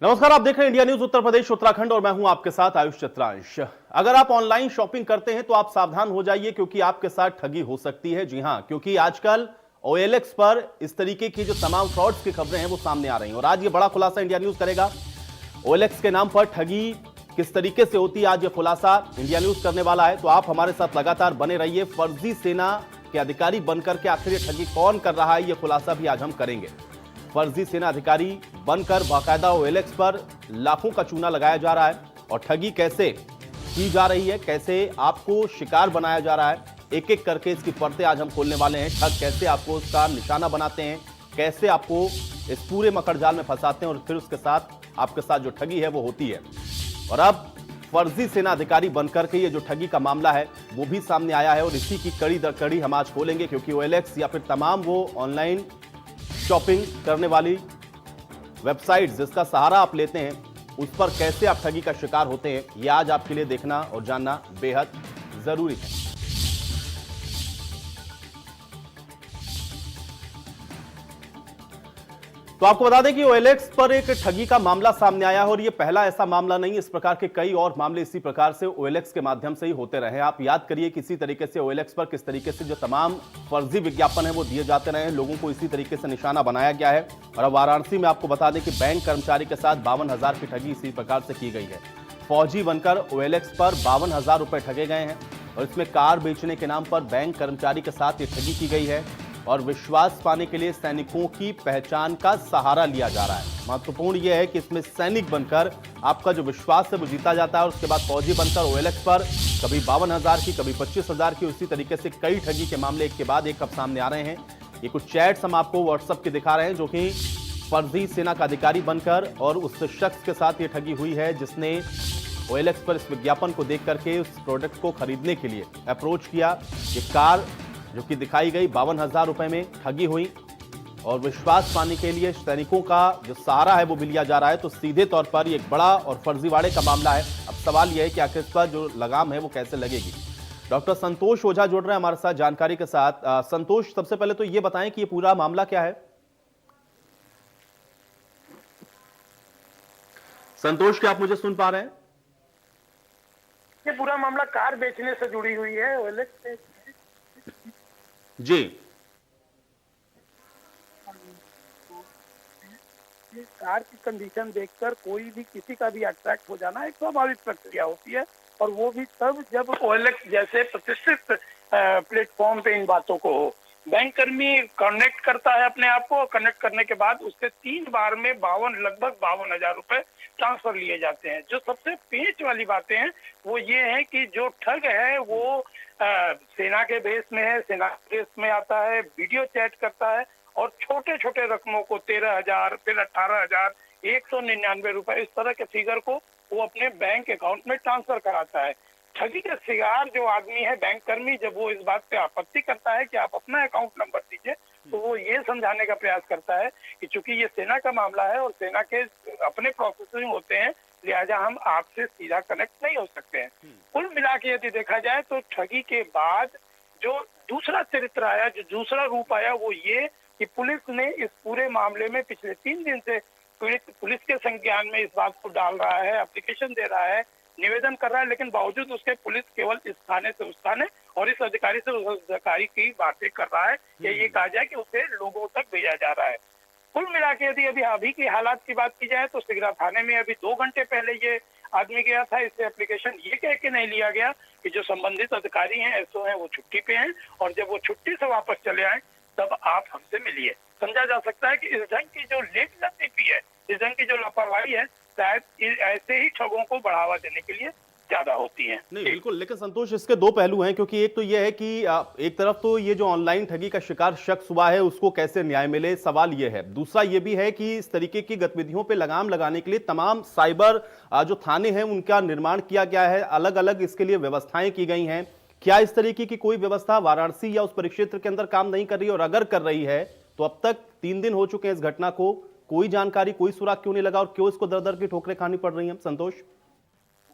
नमस्कार, आप देख रहे हैं इंडिया न्यूज उत्तर प्रदेश उत्तराखंड और मैं हूं आपके साथ आयुष चित्रांश। अगर आप ऑनलाइन शॉपिंग करते हैं तो आप सावधान हो जाइए क्योंकि आपके साथ ठगी हो सकती है। जी हां, क्योंकि आजकल OLX पर इस तरीके की जो तमाम फ्रॉड्स की खबरें हैं वो सामने आ रही हैं और आज ये बड़ा खुलासा इंडिया न्यूज करेगा। OLX के नाम पर ठगी किस तरीके से होती है, आज ये खुलासा इंडिया न्यूज करने वाला है। तो आप हमारे साथ लगातार बने रहिए। फर्जी सेना के अधिकारी बनकर के आखिर ये ठगी कौन कर रहा है, ये खुलासा भी आज हम करेंगे। फर्जी सेना अधिकारी बनकर बाकायदा OLX पर लाखों का चूना लगाया जा रहा है और ठगी कैसे की जा रही है, कैसे आपको शिकार बनाया जा रहा है, एक एक करके इसकी परतें आज हम खोलने वाले हैं। ठग कैसे आपको उसका निशाना बनाते हैं, कैसे आपको इस पूरे मकड़जाल में फंसाते हैं और फिर उसके साथ आपके साथ जो ठगी है वो होती है। और अब फर्जी सेना अधिकारी बनकर के ये जो ठगी का मामला है वो भी सामने आया है और इसी की कड़ी दर कड़ी हम आज खोलेंगे, क्योंकि OLX या फिर तमाम वो ऑनलाइन शॉपिंग करने वाली वेबसाइट जिसका सहारा आप लेते हैं उस पर कैसे आप ठगी का शिकार होते हैं, यह आज आपके लिए देखना और जानना बेहद जरूरी है। तो आपको बता दें कि OLX पर एक ठगी का मामला सामने आया है और यह पहला ऐसा मामला नहीं, इस प्रकार के कई और मामले इसी प्रकार से OLX के माध्यम से ही होते रहे। आप याद करिए किसी तरीके से OLX पर किस तरीके से जो तमाम फर्जी विज्ञापन है वो दिए जाते रहे, लोगों को इसी तरीके से निशाना बनाया गया है। और अब वाराणसी में आपको बता दें कि बैंक कर्मचारी के साथ 52,000 की ठगी इसी प्रकार से की गई है। फौजी बनकर OLX पर 52,000 रुपए ठगे गए हैं और इसमें कार बेचने के नाम पर बैंक कर्मचारी के साथ ये ठगी की गई है और विश्वास पाने के लिए सैनिकों की पहचान का सहारा लिया जा रहा है। महत्वपूर्ण यह है कि इसमें सैनिक बनकर आपका जो विश्वास है वो जीता जाता है और उसके बाद फौजी बनकर OLX पर कभी 52,000 की, कभी 25,000 की, उसी तरीके से कई ठगी के मामले एक के बाद एक अब सामने आ रहे हैं। ये कुछ चैट्स हम आपको WhatsApp के दिखा रहे हैं जो कि फर्जी सेना का अधिकारी बनकर और उस शख्स के साथ ये ठगी हुई है जिसने OLX पर इस विज्ञापन को देख करके उस प्रोडक्ट को खरीदने के लिए अप्रोच किया। ये कार जो कि दिखाई गई 52,000 रुपए में ठगी हुई और विश्वास पाने के लिए सैनिकों का जो सहारा है वो भी लिया जा रहा है। तो सीधे तौर पर ये एक बड़ा और फर्जीवाड़े का मामला है। अब सवाल यह है कि आखिर इस पर जो लगाम है वो कैसे लगेगी। डॉक्टर संतोष ओझा जुड़ रहे हैं हमारे साथ जानकारी के साथ। संतोष, सबसे पहले तो ये बताएं कि ये पूरा मामला क्या है। संतोष, क्या आप मुझे सुन पा रहे हैं? ये पूरा मामला कार बेचने से जुड़ी हुई है OLX से। जी, कार की कंडीशन देखकर कोई भी किसी का भी अट्रैक्ट हो जाना एक स्वाभाविक प्रक्रिया होती है और वो भी तब जब OLX जैसे प्रतिष्ठित प्लेटफॉर्म पे इन बातों को हो। बैंक कर्मी कनेक्ट करता है अपने आप को, कनेक्ट करने के बाद उससे 3 बार में लगभग 52,000 रुपए ट्रांसफर लिए जाते हैं। जो सबसे पेच वाली बातें हैं वो ये है कि जो ठग है वो सेना के बेस में है, सेना के बेस में आता है, वीडियो चैट करता है और छोटे छोटे रकमों को 13,000, फिर 18,000, 199 रुपए, इस तरह के फिगर को वो अपने बैंक अकाउंट में ट्रांसफर कराता है। ठगी का शिकार जो आदमी है बैंक कर्मी, जब वो इस बात पे आपत्ति करता है कि आप अपना अकाउंट नंबर दीजिए, तो वो ये समझाने का प्रयास करता है कि चूंकि ये सेना का मामला है और सेना के अपने प्रोसेसिंग होते हैं, लिहाजा हम आपसे सीधा कनेक्ट नहीं हो सकते हैं। कुल मिला के यदि देखा जाए तो ठगी के बाद जो दूसरा चरित्र आया, जो दूसरा रूप आया, वो ये कि पुलिस ने इस पूरे मामले में पिछले 3 दिन से पुलिस के संज्ञान में इस बात को डाल रहा है, एप्लीकेशन दे रहा है, निवेदन कर रहा है, लेकिन बावजूद उसके पुलिस केवल इस थाने से उस थाने और इस अधिकारी से उस अधिकारी की बातें कर रहा है या ये कहा जाए कि उसे लोगों तक भेजा जा रहा है। कुल मिला के यदि अभी की हालात की बात की जाए तो सिगरा थाने में अभी 2 घंटे पहले ये आदमी गया था। इससे एप्लीकेशन ये कह के नहीं लिया गया कि जो संबंधित अधिकारी हैं, एसओ हैं, वो छुट्टी पे हैं और जब वो छुट्टी से वापस चले आए तब आप हमसे मिलिए। समझा जा सकता है कि इस ढंग की जो लेटलतीफी है, इस ढंग की जो लापरवाही है, शायद ऐसे ही ठगों को बढ़ावा देने के लिए ज्यादा होती है। नहीं बिल्कुल, लेकिन संतोष इसके 2 पहलू हैं, क्योंकि एक तो यह है कि एक तरफ तो ये जो ऑनलाइन ठगी का शिकार शख्स हुआ है उसको कैसे न्याय मिले, सवाल ये है। दूसरा ये भी है कि इस तरीके की गतिविधियों पे लगाम लगाने के लिए तमाम साइबर जो थाने हैं उनका निर्माण किया गया है, अलग अलग इसके लिए व्यवस्थाएं की गई हैं। क्या इस तरीके की कोई व्यवस्था वाराणसी या उस परिक्षेत्र के अंदर काम नहीं कर रही, और अगर कर रही है तो अब तक 3 दिन हो चुके हैं इस घटना को, कोई जानकारी, कोई सुराग क्यों नहीं लगा और क्यों इसको दर दर की ठोकरें खानी पड़ रही हैं? संतोष,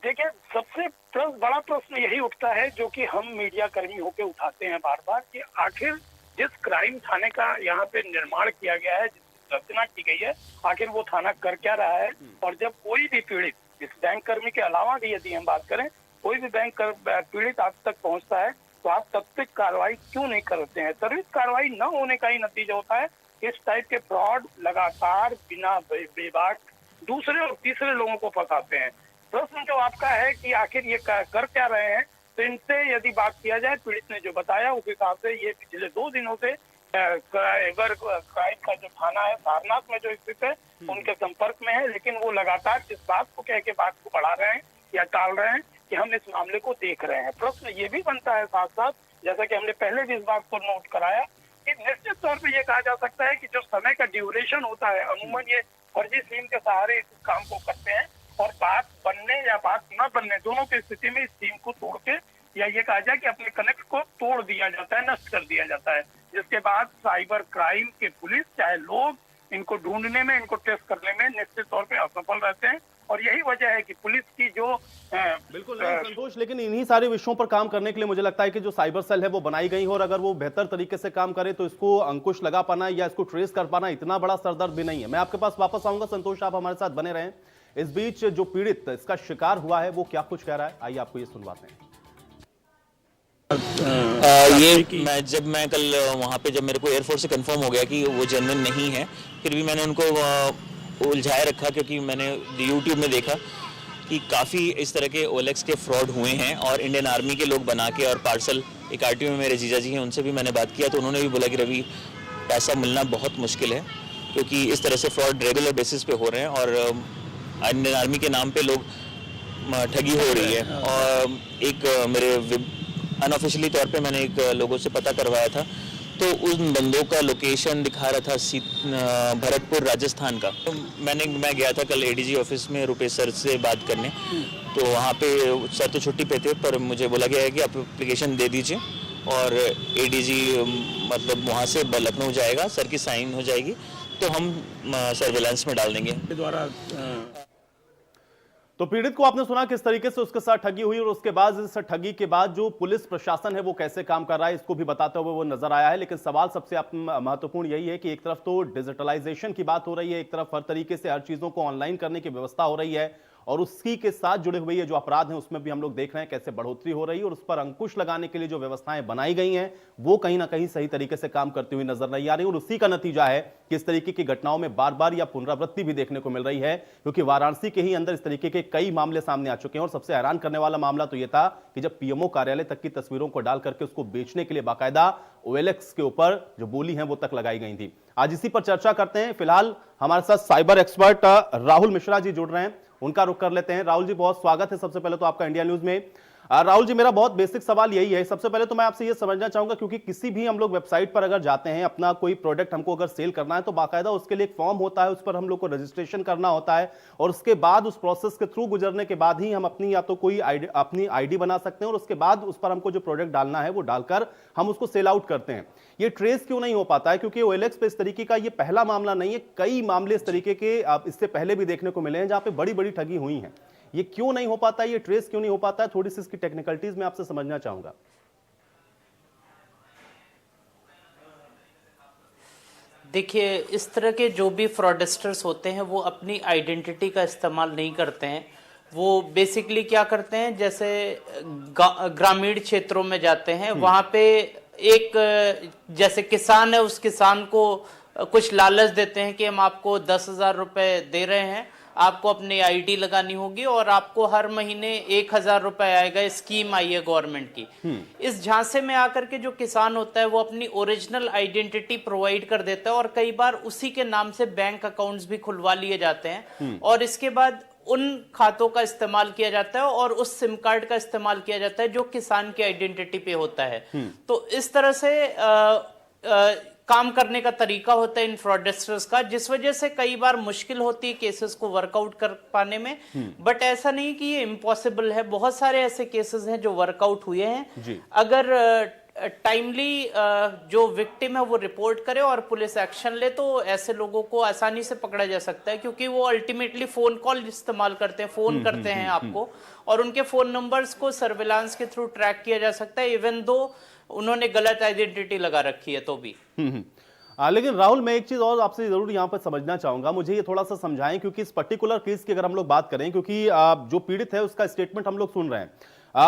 देखिए, सबसे बड़ा प्रश्न यही उठता है जो कि हम मीडिया कर्मी होकर उठाते हैं बार बार कि आखिर जिस क्राइम थाने का यहाँ पे निर्माण किया गया है, जिस रचना की गई है, आखिर वो थाना कर क्या रहा है। और जब कोई भी पीड़ित इस बैंक कर्मी के अलावा भी यदि हम बात करें, कोई भी बैंक पीड़ित आप तक पहुंचता है तो आप तब तक कार्रवाई क्यों नहीं करते हैं। त्वरित कार्रवाई न होने का ही नतीजा होता है। इस टाइप के फ्रॉड लगातार बिना बेबाक दूसरे और तीसरे लोगों को फंसाते हैं। प्रश्न जो आपका है कि आखिर ये कर क्या रहे हैं, तो इनसे यदि बात किया जाए, पीड़ित ने जो बताया उस हिसाब से ये पिछले 2 दिनों से साइबर क्राइम का जो थाना है सारनाथ में जो स्थित है उनके संपर्क में है, लेकिन वो लगातार इस बात को कह के बात को बढ़ा रहे हैं या टाल रहे हैं कि हम इस मामले को देख रहे हैं। प्रश्न ये भी बनता है साथ साथ, जैसा कि हमने पहले भी इस बात को नोट कराया, कि निश्चित तौर पे ये कहा जा सकता है कि जो समय का ड्यूरेशन होता है, अमूमन ये फर्जी सिम के सहारे इस काम को करते हैं और बात बनने या बात न बनने दोनों की स्थिति में इस सिम को तोड़ के, या ये कहा जाए कि अपने कनेक्ट को तोड़ दिया जाता है, नष्ट कर दिया जाता है, जिसके बाद साइबर क्राइम के पुलिस चाहे लोग इनको ढूंढने में, इनको ट्रेस करने में निश्चित तौर पे असफल रहते हैं। और यही वजह है कि पुलिस की जो बिल्कुल नहीं संतोष, लेकिन इन्हीं सारे विषयों पर काम करने के लिए मुझे लगता है कि जो साइबर सेल है वो बनाई गई है, और अगर वो बेहतर तरीके से काम करे तो इसको अंकुश लगा पाना या इसको ट्रेस कर पाना इतना बड़ा सरदर्द भी नहीं है। मैं आपके पास वापस आऊंगा संतोष, आप हमारे साथ बने रहें। इस बीच जो पीड़ित इसका शिकार हुआ है वो क्या कुछ कह रहा है, आइए आपको ये सुनवाते हैं। मैं कल वहाँ पे जब मेरे को एयरफोर्स से कंफर्म हो गया कि वो जेन्युइन नहीं है, फिर भी मैंने उनको उलझाए रखा, क्योंकि मैंने यूट्यूब में देखा कि काफ़ी इस तरह के OLX के फ्रॉड हुए हैं और इंडियन आर्मी के लोग बना के, और पार्सल एक RTO में मेरे जीजा जी हैं उनसे भी मैंने बात किया तो उन्होंने भी बोला कि रवि पैसा मिलना बहुत मुश्किल है, क्योंकि इस तरह से फ्रॉड रेगुलर बेसिस पे हो रहे हैं और इंडियन आर्मी के नाम पे लोग ठगी हो रही है। और एक मेरे अनऑफिशियली तौर पे मैंने एक लोगों से पता करवाया था, तो उन बंदों का लोकेशन दिखा रहा था भरतपुर राजस्थान का। तो मैं गया था कल ADG ऑफिस में रुपेश सर से बात करने, तो वहाँ पे सर तो छुट्टी पे थे, पर मुझे बोला गया है कि आप एप्लीकेशन दे दीजिए और ADG मतलब वहाँ से लखनऊ जाएगा, सर की साइन हो जाएगी तो हम सर्विलांस में डाल देंगे द्वारा। तो पीड़ित को आपने सुना किस तरीके से उसके साथ ठगी हुई, और उसके बाद इस ठगी के बाद जो पुलिस प्रशासन है वो कैसे काम कर रहा है इसको भी बताते हुए वो नजर आया है। लेकिन सवाल सबसे महत्वपूर्ण यही है कि एक तरफ तो डिजिटलाइजेशन की बात हो रही है, एक तरफ हर तरीके से हर चीजों को ऑनलाइन करने की व्यवस्था हो रही है, और उसी के साथ जुड़े हुए ये जो अपराध हैं उसमें भी हम लोग देख रहे हैं कैसे बढ़ोतरी हो रही है, और उस पर अंकुश लगाने के लिए जो व्यवस्थाएं बनाई गई हैं वो कहीं ना कहीं सही तरीके से काम करती हुई नजर नहीं आ रही, और उसी का नतीजा है कि इस तरीके की घटनाओं में बार बार या पुनरावृत्ति भी देखने को मिल रही है। क्योंकि वाराणसी के ही अंदर इस तरीके के कई मामले सामने आ चुके हैं, और सबसे हैरान करने वाला मामला तो यह था कि जब PMO कार्यालय तक की तस्वीरों को डाल करके उसको बेचने के लिए बाकायदा OLX के ऊपर जो बोली है वो तक लगाई गई थी। आज इसी पर चर्चा करते हैं। फिलहाल हमारे साथ साइबर एक्सपर्ट राहुल मिश्रा जी जुड़ रहे हैं, उनका रुख कर लेते हैं। राहुल जी बहुत स्वागत है सबसे पहले तो आपका इंडिया न्यूज में। राहुल जी, मेरा बहुत बेसिक सवाल यही है, सबसे पहले तो मैं आपसे ये समझना चाहूंगा, क्योंकि किसी भी हम लोग वेबसाइट पर अगर जाते हैं, अपना कोई प्रोडक्ट हमको अगर सेल करना है तो बाकायदा उसके लिए एक फॉर्म होता है, उस पर हम लोग को रजिस्ट्रेशन करना होता है, और उसके बाद उस प्रोसेस के थ्रू गुजरने के बाद ही हम अपनी या तो कोई अपनी ID बना सकते हैं, और उसके बाद उस पर हमको जो प्रोडक्ट डालना है वो डालकर हम उसको सेल आउट करते हैं। ये ट्रेस क्यों नहीं हो पाता है? क्योंकि OLX पे इस तरीके का ये पहला मामला नहीं है, कई मामले इस तरीके के इससे पहले भी देखने को मिले हैं जहां पे बड़ी बड़ी ठगी हुई हैं। ये क्यों नहीं हो पाता, ये ट्रेस क्यों नहीं हो पाता है? थोड़ी सी इसकी टेक्निकलिटीज में आपसे समझना चाहूंगा। देखिए, इस तरह के जो भी फ्रॉडस्टर्स होते हैं वो अपनी आइडेंटिटी का इस्तेमाल नहीं करते हैं। वो बेसिकली क्या करते हैं, जैसे ग्रामीण क्षेत्रों में जाते हैं, वहां पे एक जैसे किसान है, उस किसान को कुछ लालच देते हैं कि हम आपको 10,000 रुपए दे रहे हैं, आपको अपनी ID लगानी होगी और आपको हर महीने 1,000 रुपए आएगा, स्कीम आई है गवर्नमेंट की। इस झांसे में आकर के जो किसान होता है वो अपनी ओरिजिनल आइडेंटिटी प्रोवाइड कर देता है, और कई बार उसी के नाम से बैंक अकाउंट्स भी खुलवा लिए जाते हैं, और इसके बाद उन खातों का इस्तेमाल किया जाता है और उस सिम कार्ड का इस्तेमाल किया जाता है जो किसान की आइडेंटिटी पे होता है। तो इस तरह से काम करने का तरीका होता है इन फ्रॉडस्टर्स का, जिस वजह से कई बार मुश्किल होती है केसेस को वर्कआउट कर पाने में। बट ऐसा नहीं कि ये इम्पॉसिबल है, बहुत सारे ऐसे केसेस हैं जो वर्कआउट हुए हैं। अगर टाइमली जो विक्टिम है वो रिपोर्ट करे और पुलिस एक्शन ले तो ऐसे लोगों को आसानी से पकड़ा जा सकता है, क्योंकि वो अल्टीमेटली फोन कॉल इस्तेमाल करते हैं, फोन करते हैं आपको, और उनके फोन नंबर्स को सर्विलांस के थ्रू ट्रैक किया जा सकता है, इवन दो उन्होंने गलत आइडेंटिटी लगा रखी है तो भी। लेकिन राहुल, मैं एक चीज और आपसे जरूर यहां पर समझना चाहूंगा, मुझे ये थोड़ा सा समझाएं, क्योंकि इस पर्टिकुलर केस की अगर हम लोग बात करें, क्योंकि जो पीड़ित है उसका स्टेटमेंट हम लोग सुन रहे हैं,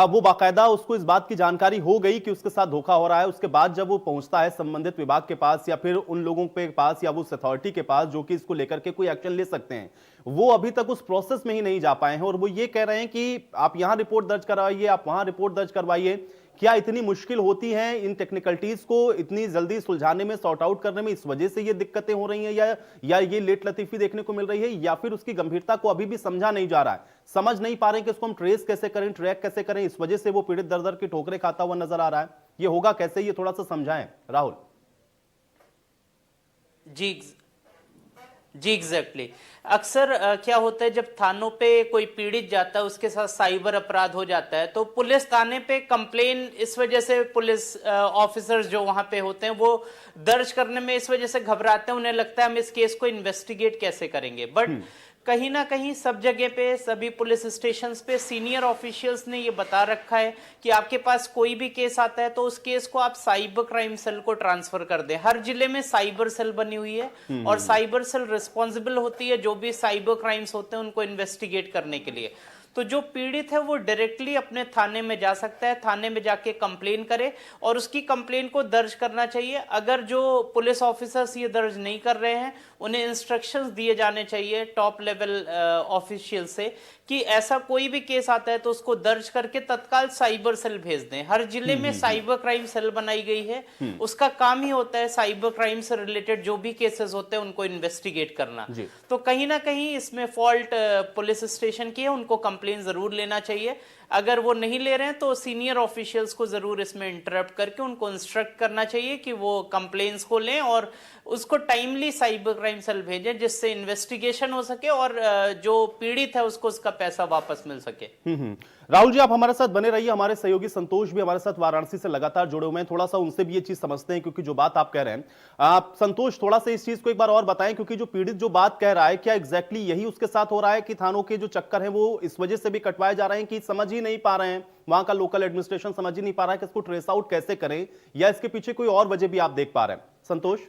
वो बाकायदा उसको इस बात की जानकारी हो गई कि उसके साथ धोखा हो रहा है, उसके बाद जब वो पहुंचता है संबंधित विभाग के पास या फिर उन लोगों के पास या उस अथॉरिटी के पास जो कि इसको लेकर के कोई एक्शन ले सकते हैं, वो अभी तक उस प्रोसेस में ही नहीं जा पाए हैं और वो ये कह रहे हैं कि आप यहां रिपोर्ट दर्ज करवाइए, आप वहां रिपोर्ट दर्ज करवाइए। क्या इतनी मुश्किल होती है इन टेक्निकलिटीज को इतनी जल्दी सुलझाने में, सॉर्ट आउट करने में, इस वजह से ये दिक्कतें हो रही हैं, या ये लेट लतीफी देखने को मिल रही है, या फिर उसकी गंभीरता को अभी भी समझा नहीं जा रहा है, समझ नहीं पा रहे कि इसको हम ट्रेस कैसे करें, ट्रैक कैसे करें, इस वजह से वो पीड़ित दर दर की ठोकरें खाता हुआ नजर आ रहा है? ये होगा कैसे, ये थोड़ा सा समझाएं राहुल। जी एग्जैक्टली। अक्सर क्या होता है, जब थानों पे कोई पीड़ित जाता है, उसके साथ साइबर अपराध हो जाता है, तो पुलिस थाने पे कंप्लेन इस वजह से पुलिस ऑफिसर्स जो वहां पे होते हैं वो दर्ज करने में इस वजह से घबराते हैं, उन्हें लगता है हम इस केस को इन्वेस्टिगेट कैसे करेंगे। बट कहीं ना कहीं सब जगह पे, सभी पुलिस स्टेशंस पे सीनियर ऑफिशियल्स ने ये बता रखा है कि आपके पास कोई भी केस आता है तो उस केस को आप साइबर क्राइम सेल को ट्रांसफर कर दें। हर जिले में साइबर सेल बनी हुई है और साइबर सेल रिस्पॉन्सिबल होती है जो भी साइबर क्राइम्स होते हैं उनको इन्वेस्टिगेट करने के लिए। तो जो पीड़ित है वो डायरेक्टली अपने थाने में जा सकता है, थाने में जाके कंप्लेन करे और उसकी कंप्लेन को दर्ज करना चाहिए। अगर जो पुलिस ऑफिसर्स ये दर्ज नहीं कर रहे हैं, उन्हें इंस्ट्रक्शंस दिए जाने चाहिए टॉप लेवल ऑफिशियल से कि ऐसा कोई भी केस आता है तो उसको दर्ज करके तत्काल साइबर सेल भेज दें। हर जिले में साइबर क्राइम सेल बनाई गई है, उसका काम ही होता है साइबर क्राइम से रिलेटेड जो भी केसेस होते हैं उनको इन्वेस्टिगेट करना। तो कहीं ना कहीं इसमें फॉल्ट पुलिस स्टेशन की है, उनको कंप्लेन जरूर लेना चाहिए। अगर वो नहीं ले रहे हैं तो सीनियर ऑफिशियल्स को जरूर इसमें इंटरप्ट करके उनको इंस्ट्रक्ट करना चाहिए कि वो कंप्लेंट्स को लें और उसको टाइमली साइबर क्राइम सेल भेजें, जिससे इन्वेस्टिगेशन हो सके और जो पीड़ित है उसको उसका पैसा वापस मिल सके। राहुल जी, आप हमारे साथ बने रहिए। हमारे सहयोगी संतोष भी हमारे साथ वाराणसी से लगातार जुड़े हुए हैं, थोड़ा सा उनसे भी ये चीज समझते हैं, क्योंकि जो बात आप कह रहे हैं, आप संतोष थोड़ा सा इस चीज को एक बार और बताएं, क्योंकि जो पीड़ित जो बात कह रहा है, क्या एग्जैक्टली यही उसके साथ हो रहा है कि थानों के जो चक्कर हैं वो इस वजह से भी कटवाए जा रहे हैं कि समझ ही नहीं पा रहे हैं, वहां का लोकल एडमिनिस्ट्रेशन समझ ही नहीं पा रहा है कि इसको ट्रेस आउट कैसे करें, या इसके पीछे कोई और वजह भी आप देख पा रहे हैं? संतोष।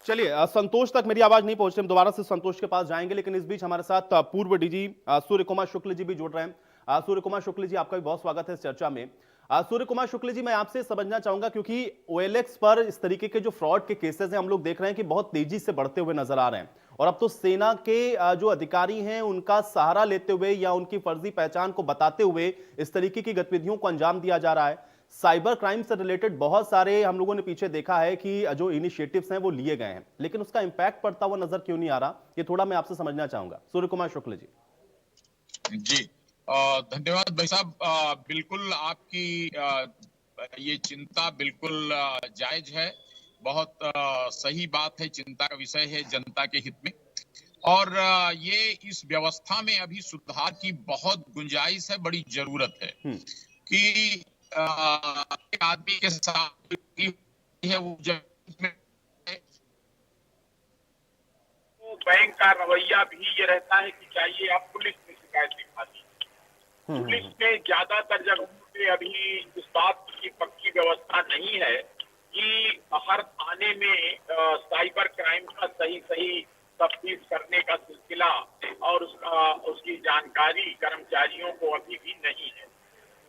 चलिए, संतोष तक मेरी आवाज नहीं पहुंच रही, हम दोबारा से संतोष के पास जाएंगे, लेकिन इस बीच हमारे साथ पूर्व डीजी सूर्य कुमार शुक्ल जी भी जुड़ रहे हैं। सूर्य कुमार शुक्ल जी, आपका भी बहुत स्वागत है इस चर्चा में। सूर्य कुमार शुक्ल जी, मैं आपसे समझना चाहूंगा, क्योंकि OLX पर इस तरीके के जो फ्रॉड के केसेस हैं हम लोग देख रहे हैं कि बहुत तेजी से बढ़ते हुए नजर आ रहे हैं, और अब तो सेना के जो अधिकारी हैं उनका सहारा लेते हुए या उनकी फर्जी पहचान को बताते हुए इस तरीके की गतिविधियों को अंजाम दिया जा रहा है। साइबर क्राइम से रिलेटेड बहुत सारे हम लोगों ने पीछे देखा है कि जो इनिशिएटिव्स हैं वो लिए गए हैं, लेकिन उसका इंपैक्ट पड़ता हुआ नजर क्यों नहीं आ रहा, ये थोड़ा मैं आपसे समझना चाहूंगा। सूर्य कुमार शुक्ल जी। जी, धन्यवाद भाई साहब। बिल्कुल आपकी ये चिंता बिल्कुल जायज है, बहुत सही बात है, चिंता का विषय है जनता के हित में। और ये इस व्यवस्था में अभी सुधार की बहुत गुंजाइश है, बड़ी जरूरत है कि एक आदमी के साथ है वो बैंक का रवैया भी ये रहता है कि चाहिए आप पुलिस में शिकायत दिखा दी। पुलिस में ज्यादातर जगहों पे अभी इस बात की पक्की व्यवस्था नहीं है कि हर थाने में साइबर क्राइम का सही तफ्तीश करने का सिलसिला और उसकी जानकारी कर्मचारियों को अभी भी नहीं है,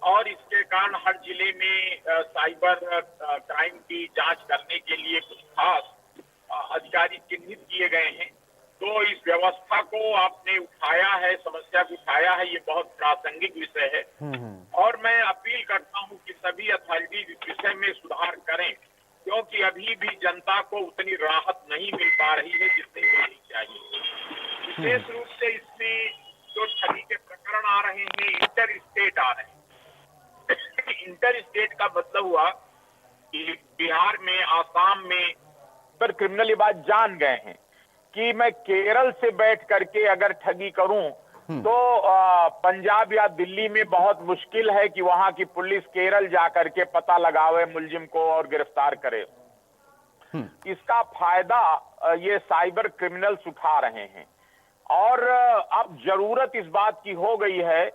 और इसके कारण हर जिले में साइबर क्राइम की जांच करने के लिए कुछ खास अधिकारी चिन्हित किए गए हैं। तो इस व्यवस्था को आपने उठाया है, समस्या को उठाया है, ये बहुत प्रासंगिक विषय है, और मैं अपील करता हूं कि सभी अथॉरिटीज इस विषय में सुधार करें, क्योंकि अभी भी जनता को उतनी राहत नहीं मिल पा रही है जितनी मिलनी चाहिए। विशेष रूप से इसमें जो ठगी के प्रकरण आ रहे हैं, इंटर स्टेट आ रहे हैं। इंटर स्टेट का मतलब हुआ कि बिहार में, आसाम में पर क्रिमिनल ये बात जान गए हैं कि मैं केरल से बैठ करके अगर ठगी करूं तो पंजाब या दिल्ली में बहुत मुश्किल है कि वहां की पुलिस केरल जा करके पता लगावे मुलजिम को और गिरफ्तार करे। इसका फायदा ये साइबर क्रिमिनल्स उठा रहे हैं, और अब जरूरत इस बात की हो गई है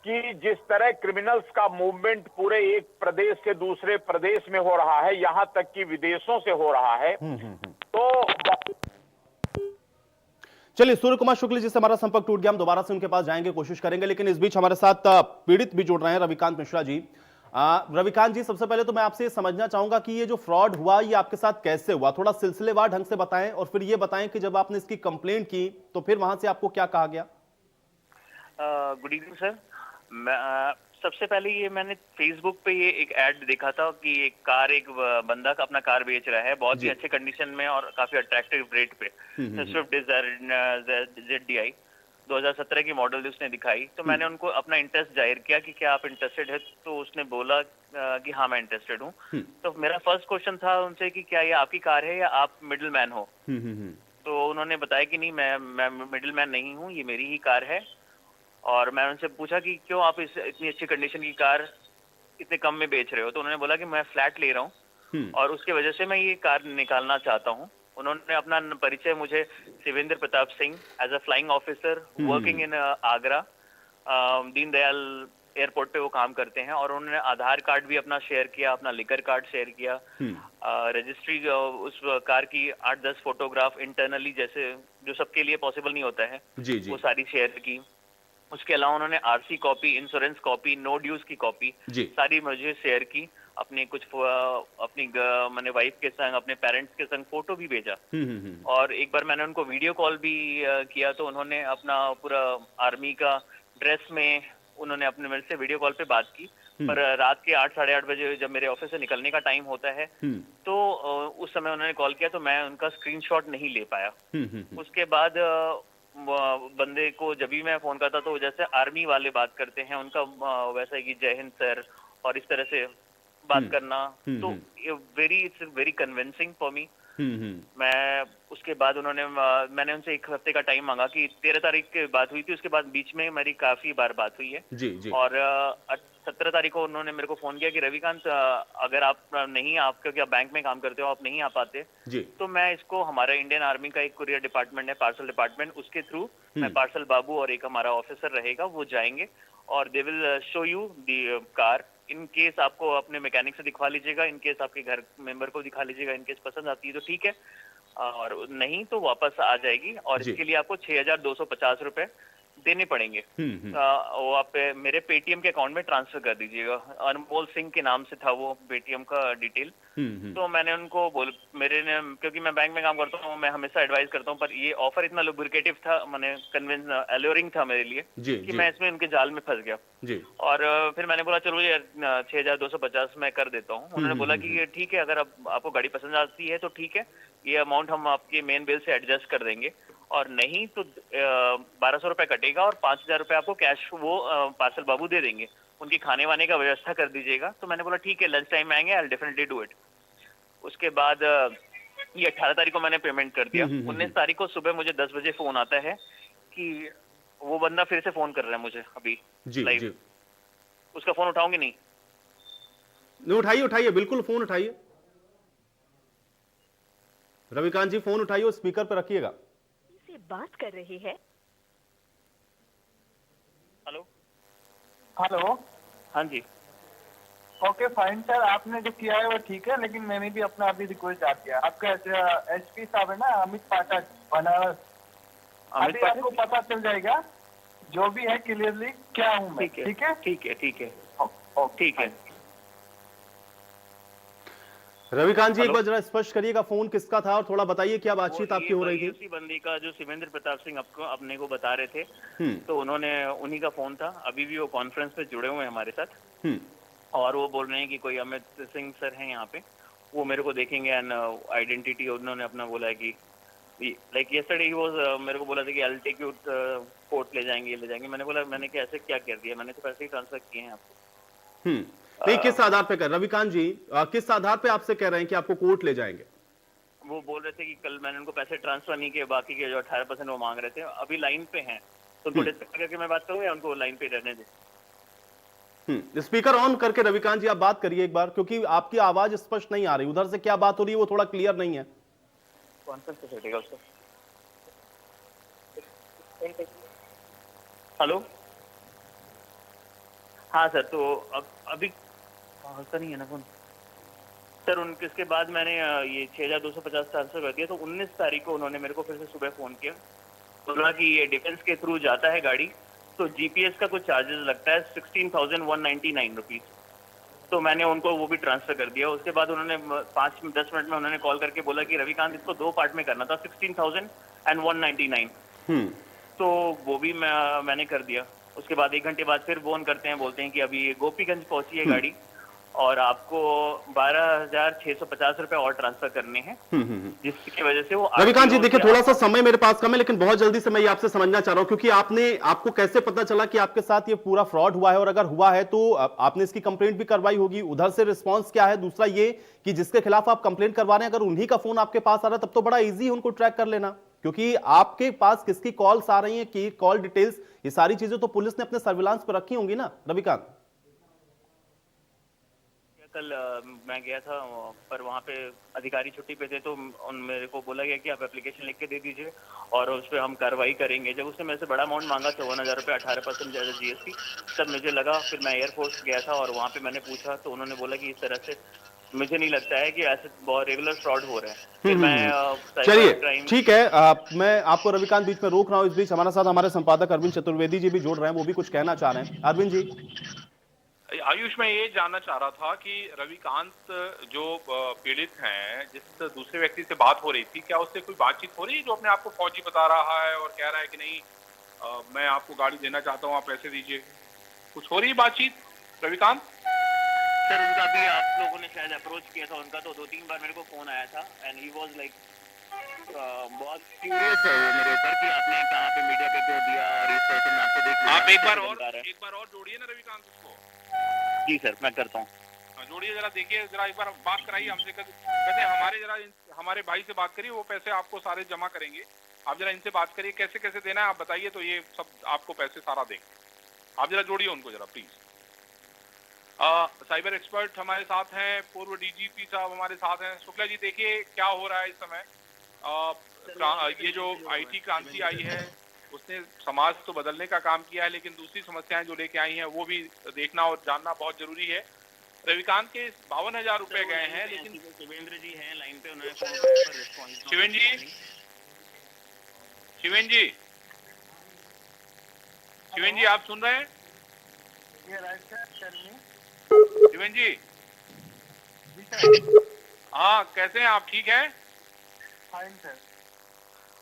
कि जिस तरह क्रिमिनल्स का मूवमेंट पूरे एक प्रदेश से दूसरे प्रदेश में हो रहा है, यहां तक कि विदेशों से हो रहा है, तो चलिए, सूर्य कुमार शुक्ल जी से हमारा संपर्क टूट गया, हम दोबारा से उनके पास जाएंगे, कोशिश करेंगे, लेकिन इस बीच हमारे साथ पीड़ित भी जुड़ रहे हैं, रविकांत मिश्रा जी। रविकांत जी, सबसे पहले तो मैं आपसे समझना चाहूंगा कि ये जो फ्रॉड हुआ ये आपके साथ कैसे हुआ, थोड़ा सिलसिलेवार ढंग से बताएं, और फिर ये बताएं कि जब आपने इसकी कंप्लेंट की तो फिर वहां से आपको क्या कहा गया। Good evening sir. मैं सबसे पहले ये मैंने फेसबुक पे ये एक ऐड देखा था कि एक बंदा अपना कार बेच रहा है बहुत ही अच्छे कंडीशन में और काफी अट्रैक्टिव रेट पे, स्विफ्ट डिजायर ZDI 2017 की मॉडल उसने दिखाई। तो मैंने उनको अपना इंटरेस्ट जाहिर किया कि क्या आप इंटरेस्टेड है, तो उसने बोला कि हाँ मैं इंटरेस्टेड हूँ। तो मेरा फर्स्ट क्वेश्चन था उनसे कि क्या ये आपकी कार है या आप मिडिल मैन हो। तो उन्होंने बताया कि नहीं, मैं मिडिल मैन नहीं हूँ, ये मेरी ही कार है। और मैं उनसे पूछा कि क्यों आप इतनी अच्छी कंडीशन की कार इतने कम में बेच रहे हो। तो उन्होंने बोला कि मैं फ्लैट ले रहा हूँ और उसके वजह से मैं ये कार निकालना चाहता हूँ। उन्होंने अपना परिचय मुझे Shivendra Pratap Singh as a flying officer working in Agra, Deendayal airport पे वो काम करते हैं। और उन्होंने आधार कार्ड भी अपना शेयर किया, अपना लिकर कार्ड शेयर किया, रजिस्ट्री उस कार की 8-10 फोटोग्राफ इंटरनली जैसे जो सबके लिए पॉसिबल नहीं होता है वो सारी शेयर की। उसके अलावा उन्होंने RC copy, insurance copy, no dues की कॉपी सारी मुझे शेयर की। अपनी कुछ अपनी मैंने वाइफ के संग, अपने पेरेंट्स के संग फोटो भी भेजा। और एक बार मैंने उनको वीडियो कॉल भी किया, तो उन्होंने अपना पूरा आर्मी का ड्रेस में उन्होंने अपने मेरे से वीडियो कॉल पे बात की। पर रात के 8, साढ़े 8 बजे जब मेरे ऑफिस से निकलने का टाइम होता है तो उस समय उन्होंने कॉल किया, तो मैं उनका स्क्रीनशॉट नहीं ले पाया। उसके बाद बंदे को जब भी मैं फोन करता तो जैसे आर्मी वाले बात करते हैं, उनका वैसा है कि जय हिंद सर और इस तरह से बात करना, तो it's very convincing for me. मैं उसके बाद मैंने उनसे 1 हफ्ते का टाइम मांगा कि 13 तारीख की बात हुई थी, उसके बाद बीच में मेरी काफी बार बात हुई है। जी। और 17 तारीख को उन्होंने मेरे को फोन किया कि रविकांत, अगर आप क्योंकि आप बैंक में काम करते हो, आप नहीं आ पाते तो मैं इसको, हमारा इंडियन आर्मी का एक कुरियर डिपार्टमेंट है, पार्सल डिपार्टमेंट, उसके थ्रू मैं पार्सल बाबू और एक हमारा ऑफिसर रहेगा, वो जाएंगे और they will show you the car. In case आपको अपने मैकेनिक से दिखवा लीजिएगा, इन केस आपके घर मेंबर को दिखा लीजिएगा, इन केस पसंद आती है तो ठीक है, और नहीं तो वापस आ जाएगी। और इसके लिए आपको 6,250 रुपए देने पड़ेंगे। वो आप मेरे पेटीएम के अकाउंट में ट्रांसफर कर दीजिएगा। अनमोल सिंह के नाम से था वो पेटीएम का डिटेल। तो मैंने उनको क्योंकि मैं बैंक में काम करता हूँ, मैं हमेशा एडवाइस करता हूँ, पर ये ऑफर इतना लुब्रिकेटिव था, मैंने एलोरिंग था मेरे लिए कि मैं इसमें उनके जाल में फंस गया। और फिर मैंने बोला चलो ये 6,250 मैं कर देता हूँ। उन्होंने बोला कि ये ठीक है, अगर आपको गाड़ी पसंद आती है तो ठीक है, ये अमाउंट हम आपके मेन बिल से एडजस्ट कर देंगे, और नहीं तो 1,200 रुपए कटेगा और 5,000 रुपए आपको कैश वो पार्सल बाबू दे देंगे, उनकी खाने वाने का व्यवस्था कर दीजिएगा। तो मैंने बोला ठीक है, लंच टाइम में आएंगे, I will definitely do it. उसके बाद ये 18 तारीख को मैंने पेमेंट कर दिया। 19 तारीख को सुबह मुझे 10 बजे फोन आता है कि वो बंदा फिर से फोन कर रहा है मुझे अभी लाइव। उसका फोन उठाऊंगी नहीं? उठाइए, बिल्कुल फोन उठाइए रविकांत जी, फोन उठाइए, स्पीकर पर रखिएगा। से बात कर रहे हैं। हेलो। हाँ जी। ओके फाइन सर, आपने जो किया है वो ठीक है, लेकिन मैंने भी अपना अभी रिक्वेस्ट डाल दिया। आपका SP साहब है ना, अमित पाठक, बनारस, अभी आपको पता चल जाएगा जो भी है क्लियरली क्या हूँ मैं। ठीक है। ठीक है। रविकांत जी, एक बार जरा स्पष्ट करिएगा, फोन किसका था और थोड़ा बताइए क्या बातचीत आपकी हो रही थी। उसी बंदी का जो शिवेंद्र प्रताप सिंह अपने को बता रहे थे, तो उन्हीं का फोन था। अभी भी वो कॉन्फ्रेंस में जुड़े हुए हैं हमारे साथ, और वो बोल रहे हैं कि कोई अमित सिंह सर हैं यहाँ पे, वो मेरे को देखेंगे एंड आइडेंटिटी उन्होंने अपना बोला है कि लाइक यस्टरडे ही वाज, मेरे को बोला था कि I will take you court, ले जाएंगे। मैंने बोला मैंने क्या ऐसे क्या कर दिया, मैंने तो पैसे ही ट्रांसफर किए हैं आपको। नहीं, किस आधार पे कर रविकांत जी, किस आधार पे आपसे कह रहे हैं कि आपको कोर्ट ले जाएंगे? वो बोल रहे थे कि कल मैंने उनको पैसे ट्रांसफर नहीं किए, बाकी के जो 18% वो मांग रहे थे। अभी लाइन पे हैं, तो उनको डिस्कस करके मैं बात करूँ या उनको लाइन पे रहने दे? स्पीकर ऑन करके रविकांत जी आप बात करिए एक बार, क्योंकि आपकी आवाज स्पष्ट नहीं आ रही, उधर से क्या बात हो रही है वो थोड़ा क्लियर नहीं है। कॉन्फ्रेंस पे बैठेगा उसको। हेलो। हाँ सर, तो अब अभी का नहीं है ना फोन सर। उनके इसके बाद मैंने ये 6250 ट्रांसफर कर दिया। तो 19 तारीख को उन्होंने मेरे को फिर से सुबह फोन किया, बोला कि ये डिफेंस के थ्रू जाता है गाड़ी, तो जीपीएस का कुछ चार्जेस लगता है 16,199 रुपीज। तो मैंने उनको वो भी ट्रांसफर कर दिया। उसके बाद उन्होंने 5-10 मिनट में उन्होंने कॉल करके बोला कि रविकांत इसको 2 पार्ट में करना था, 16,199। तो वो भी मैंने कर दिया। उसके बाद 1 घंटे बाद फिर फोन करते हैं, बोलते हैं कि अभी गोपीगंज पहुंची है गाड़ी और आपको 12,650 रुपए और ट्रांसफर करने हैं, जिसकी वजह से वो रविकांत जी देखिए, थोड़ा सा समय मेरे पास कम है, लेकिन बहुत जल्दी से मैं ये आपसे समझना चाह रहा हूं, क्योंकि आपको कैसे पता चला कि आपके साथ ये पूरा फ्रॉड हुआ है, और अगर हुआ है तो आपने इसकी कंप्लेंट भी करवाई होगी, उधर से रिस्पांस क्या है? दूसरा ये कि जिसके खिलाफ आप कंप्लेंट करवा रहे हैं, अगर उन्हीं का फोन आपके पास आ रहा है तब तो बड़ा इजी है उनको ट्रैक कर लेना, क्योंकि आपके पास किसकी कॉल्स आ रही हैं, की कॉल डिटेल्स, ये सारी चीजें तो पुलिस ने अपने सर्विलांस पर रखी होंगी ना रविकांत? कल मैं गया था, पर वहाँ पे अधिकारी छुट्टी पे थे, तो मेरे को बोला गया कि आप एप्लीकेशन लिख के दे दीजिए और उस पर हम कार्रवाई करेंगे। जब उसने मेरे से बड़ा अमाउंट मांगा, 54,000 रुपये, 18% जीएसटी, तब मुझे लगा। फिर मैं एयरफोर्स गया था और वहाँ पे मैंने पूछा, तो उन्होंने बोला कि इस तरह से मुझे नहीं लगता है कि ऐसे बहुत रेगुलर फ्रॉड हो रहे हैं। फिर मैं चलिए ठीक है, मैं आपको रविकांत बीच में रोक रहा हूं। इस बीच हमारे साथ हमारे संपादक अरविंद चतुर्वेदी जी भी जुड़ रहे हैं, वो भी कुछ कहना चाह रहे हैं। अरविंद जी। आयुष, मैं ये जानना चाह रहा था कि रविकांत जो पीड़ित हैं, जिस दूसरे व्यक्ति से बात हो रही थी, क्या उससे कोई बातचीत हो रही है, जो अपने आप को फौजी बता रहा है और कह रहा है कि नहीं मैं आपको गाड़ी देना चाहता हूँ, आप पैसे दीजिए? कुछ हो रही है बातचीत रविकांत? सर उनका भी आप लोगों ने शायद अप्रोच किया था उनका, तो 2-3 बार मेरे को फोन आया था एंड ही वाज लाइक बहुत क्यूरियस है वो मेरे ऊपर कि आपने कहाँ पे मीडिया पे क्यों दिया और इस तरह से मैं आपको देख लिया। आप एक बार और जोड़िए ना रविकांत उसको। जी सर, मैं करता हूँ। जोड़िए जरा, देखिए जरा, एक बार बात कराइए हमसे। कहते हमारे भाई से बात करिए, वो पैसे आपको सारे जमा करेंगे। आप जरा इनसे बात करिए, कैसे कैसे देना है आप बताइए, तो ये सब आपको पैसे सारा देंगे। आप जरा जोड़िए उनको जरा प्लीज। साइबर एक्सपर्ट हमारे साथ हैं, पूर्व डीजीपी साहब हमारे साथ हैं। शुक्ला जी, देखिए क्या हो रहा है इस समय। ये जो आईटी क्रांति आई है, उसने समाज तो बदलने का काम किया है, लेकिन दूसरी समस्याएं जो लेके आई हैं वो भी देखना और जानना बहुत जरूरी है। रविकांत के 52,000 रुपए गए हैं, लेकिन शिवेंद्र जी हैं लाइन पे, उन्होंने शिवेंद्र जी आप सुन रहे हैं? शिवेंद्र जी, हाँ कैसे हैं आप? ठीक है, फाइन सर।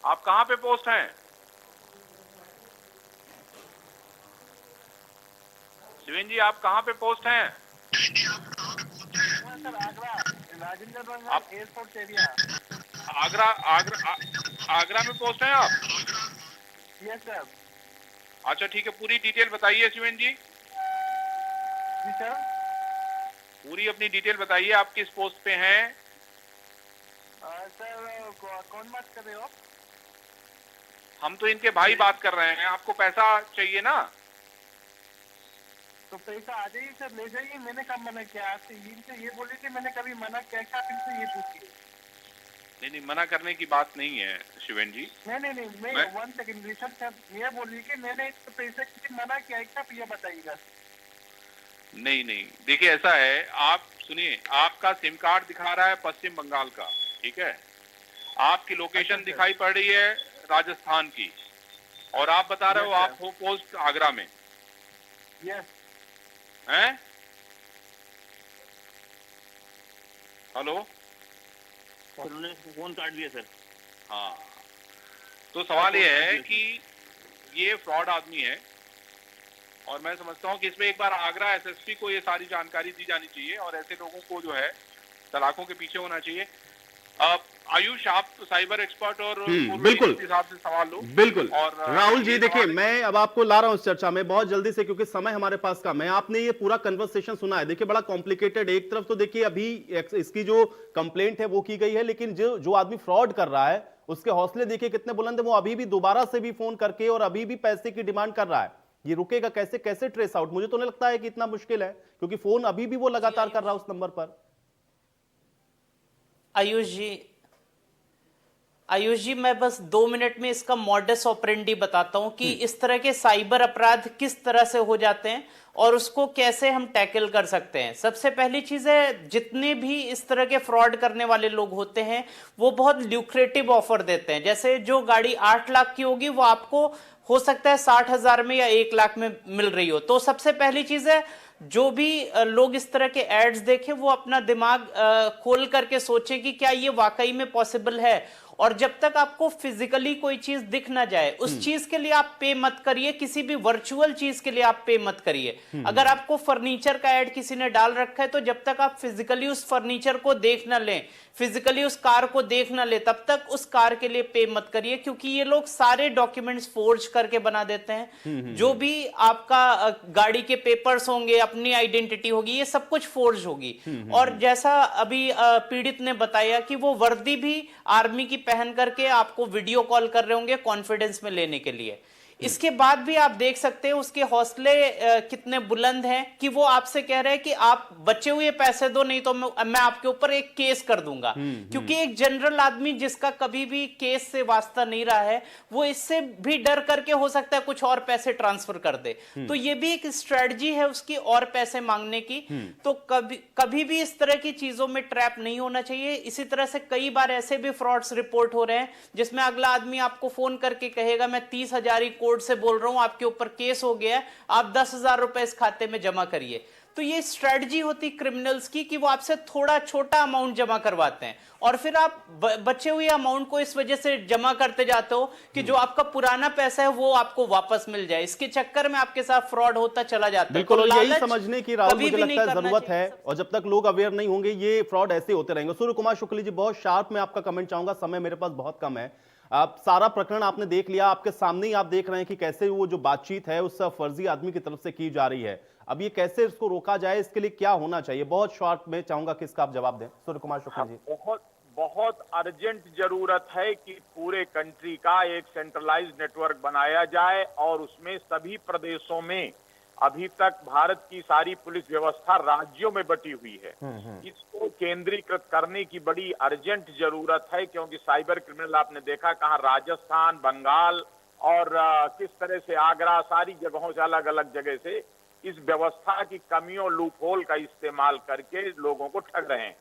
आप कहाँ पे पोस्ट हैं? शिवेंद्र जी, आप कहाँ पे पोस्ट हैं? Sir Agra, Rajendra Nagar airport area. Agra में पोस्ट हैं आप? Yes sir. अच्छा ठीक है, पूरी डिटेल बताइए शिवेंद्र जी। जी सर। पूरी अपनी डिटेल बताइए, आप किस पोस्ट पे हैं? सर कौन बात कर रहे हो? हम तो इनके भाई बात कर रहे हैं। आपको पैसा चाहिए ना? तो पैसा आ जाइए सर, ले जाइए। मैंने कब मना किया? आपसे इनसे ये बोले थे, मैंने कभी मना किया क्या? इनसे ये पूछिए। नहीं, मना करने की बात नहीं है शिवेंद्र जी। नहीं, मैं 1 सेकंड रिसर्च सर, ये बोलिए कि मैंने इसको पैसे किसी मना किया है क्या? ये बताइएगा। नहीं, देखिए ऐसा है, आप सुनिए, आपका सिम कार्ड दिखा रहा है पश्चिम बंगाल का, ठीक है? आपकी लोकेशन दिखाई पड़ रही है राजस्थान की, और आप बता रहे हो आप हो पोस्ट आगरा में। यस। हैं? हेलो, उन्होंने फोन काट दिया सर। हाँ, तो सवाल ये है कि ये फ्रॉड आदमी है, और मैं समझता हूँ कि इसमें एक बार आगरा एसएसपी को ये सारी जानकारी दी जानी चाहिए, और ऐसे लोगों को जो है सलाखों के पीछे होना चाहिए। आयुष, आप साइबर एक्सपर्ट और बिल्कुल हिसाब से सवाल लो। बिल्कुल। और राहुल जी देखिए, मैं अब आपको ला रहा हूं इस चर्चा में बहुत जल्दी से, क्योंकि समय हमारे पास कम है। आपने ये पूरा कन्वर्सेशन सुना है, देखिए बड़ा कॉम्प्लिकेटेड। एक तरफ तो देखिए अभी इसकी जो कंप्लेंट है वो की गई है, लेकिन जो आदमी फ्रॉड कर रहा है उसके हौसले देखिए कितने बुलंद है। वो अभी भी दोबारा से भी फोन करके और अभी भी पैसे की डिमांड कर रहा है। ये रुकेगा कैसे? कैसे ट्रेस आउट? मुझे तो नहीं लगता है कि इतना मुश्किल है, क्योंकि फोन अभी भी वो लगातार कर रहा है उस नंबर पर। आयुष जी, मैं बस 2 मिनट में इसका मॉडस ऑपरेंडी बताता हूं कि इस तरह के साइबर अपराध किस तरह से हो जाते हैं और उसको कैसे हम टैकल कर सकते हैं। सबसे पहली चीज है, जितने भी इस तरह के फ्रॉड करने वाले लोग होते हैं वो बहुत ल्यूक्रेटिव ऑफर देते हैं। जैसे जो गाड़ी 8 लाख की होगी वो आपको हो सकता है 60,000 में या 1 लाख में मिल रही हो। तो सबसे पहली चीज है, जो भी लोग इस तरह के एड्स देखें वो अपना दिमाग खोल करके सोचें कि क्या ये वाकई में पॉसिबल है। और जब तक आपको फिजिकली कोई चीज दिख ना जाए उस चीज के लिए आप पे मत करिए, किसी भी वर्चुअल चीज के लिए आप पे मत करिए। अगर आपको फर्नीचर का ऐड किसी ने डाल रखा है तो जब तक आप फिजिकली उस फर्नीचर को देख ना लें, फिजिकली उस कार को देख ना ले, तब तक उस कार के लिए पे मत करिए, क्योंकि ये लोग सारे डॉक्यूमेंट्स फोर्ज करके बना देते हैं। जो भी आपका गाड़ी के पेपर्स होंगे, अपनी आइडेंटिटी होगी, ये सब कुछ फोर्ज होगी। और जैसा अभी पीड़ित ने बताया कि वो वर्दी भी आर्मी की पहन करके आपको वीडियो कॉल कर रहे होंगे कॉन्फिडेंस में लेने के लिए। इसके बाद भी आप देख सकते हैं उसके हौसले कितने बुलंद हैं कि वो आपसे कह रहे हैं कि आप बचे हुए पैसे दो, नहीं तो मैं आपके ऊपर एक केस कर दूंगा। क्योंकि एक जनरल आदमी जिसका कभी भी केस से वास्ता नहीं रहा है, वो इससे भी डर करके हो सकता है कुछ और पैसे ट्रांसफर कर दे। तो ये भी एक स्ट्रेटजी है उसकी और पैसे मांगने की। तो कभी भी इस तरह की चीजों में ट्रैप नहीं होना चाहिए। इसी तरह से कई बार ऐसे भी फ्रॉड्स रिपोर्ट हो रहे हैं जिसमें अगला आदमी आपको फोन करके कहेगा मैं 30,000 कोर्ट से बोल रहा हूं, आपके ऊपर केस हो गया है, आप 10,000 रुपए इस खाते में जमा करिए। तो ये स्ट्रेटजी होती क्रिमिनल्स की कि वो आपसे थोड़ा छोटा अमाउंट जमा करवाते हैं और फिर आप बचे हुए अमाउंट को इस वजह से जमा करते जाते हो कि जो आपका पुराना पैसा है वो आपको वापस मिल जाए। इसके चक्कर में आपके साथ फ्रॉड होता चला जाता है। बिल्कुल, और यही समझने की राहुल मुझे लगता है जरूरत है, और जब तक लोग अवेयर नहीं होंगे ये फ्रॉड ऐसे होते रहेंगे। सूर्य कुमार शुक्ल जी, बहुत शार्प में आपका कमेंट चाहूंगा, समय मेरे पास बहुत कम है। आप सारा प्रकरण आपने देख लिया, आपके सामने ही आप देख रहे हैं कि कैसे वो जो बातचीत है उस फर्जी आदमी की तरफ से की जा रही है। अब ये कैसे इसको रोका जाए, इसके लिए क्या होना चाहिए, बहुत शॉर्ट में चाहूंगा कि इसका आप जवाब दें। सूर्य कुमार शुक्ल जी। बहुत अर्जेंट जरूरत है कि पूरे कंट्री का एक सेंट्रलाइज्ड नेटवर्क बनाया जाए और उसमें सभी प्रदेशों में, अभी तक भारत की सारी पुलिस व्यवस्था राज्यों में बटी हुई है, इसको केंद्रीकृत करने की बड़ी अर्जेंट जरूरत है। क्योंकि साइबर क्रिमिनल आपने देखा कहाँ राजस्थान, बंगाल और किस तरह से आगरा, सारी जगहों से, अलग अलग जगह से इस व्यवस्था की कमियों, लूपहोल का इस्तेमाल करके लोगों को ठग रहे हैं।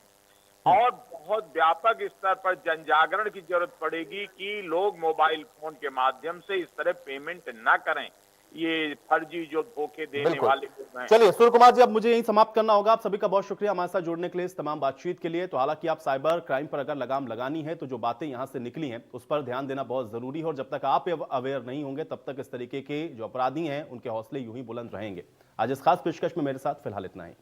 और बहुत व्यापक स्तर पर जन जागरण की जरूरत पड़ेगी कि लोग मोबाइल फोन के माध्यम से इस तरह पेमेंट ना करें, ये फर्जी जो धोखे देने वाले लोग हैं। चलिए सूर्य कुमार जी, अब मुझे यही समाप्त करना होगा। आप सभी का बहुत शुक्रिया हमारे साथ जुड़ने के लिए, इस तमाम बातचीत के लिए। तो हालांकि आप साइबर क्राइम पर अगर लगाम लगानी है तो जो बातें यहां से निकली हैं उस पर ध्यान देना बहुत जरूरी है, और जब तक आप अवेयर नहीं होंगे तब तक इस तरीके के जो अपराधी हैं उनके हौसले यूं ही बुलंद रहेंगे। आज इस खास पेशकश में मेरे साथ फिलहाल इतना ही।